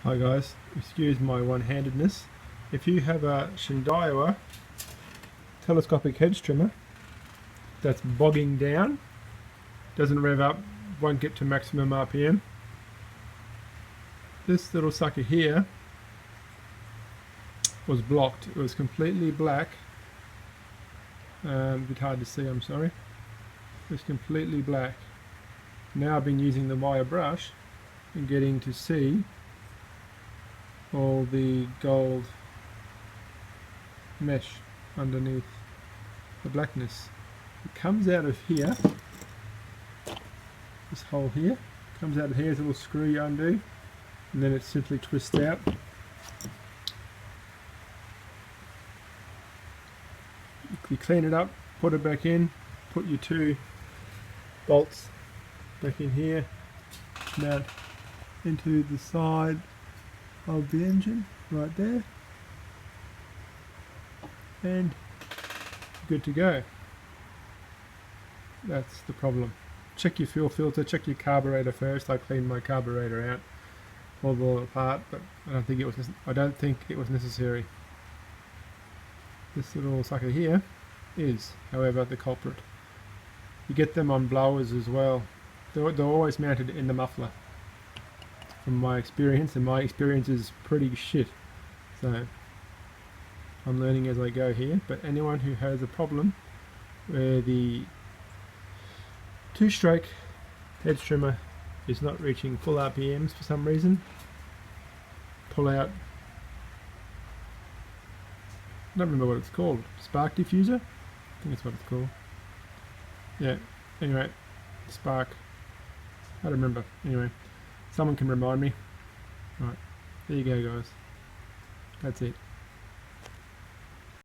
Hi guys, excuse my one-handedness. If you have a Shindaiwa telescopic hedge trimmer that's bogging down, doesn't rev up, won't get to maximum RPM, this little sucker here was blocked. It was completely black. A bit hard to see, I'm sorry. It was completely black. Now I've been using the wire brush and getting to see all the gold mesh underneath the blackness. It comes out of here, this hole here, comes out of here, there's a little screw you undo, and then it simply twists out. You clean it up, put it back in, put your two bolts back in here, mount into the side of the engine right there, and good to go. That's the problem. Check your fuel filter, check your carburetor first. I cleaned my carburetor out, pulled it all apart, but I don't think it was necessary. This little sucker here is, however, the culprit. You get them on blowers as well. They're always mounted in the muffler, from my experience, and my experience is pretty shit. So I'm learning as I go here, but anyone who has a problem where the two-stroke hedge trimmer is not reaching full RPMs for some reason, pull out, I don't remember what it's called, spark diffuser? I think that's what it's called. Yeah, anyway, spark, I don't remember. Anyway, someone can remind me. Right, there you go guys, that's it.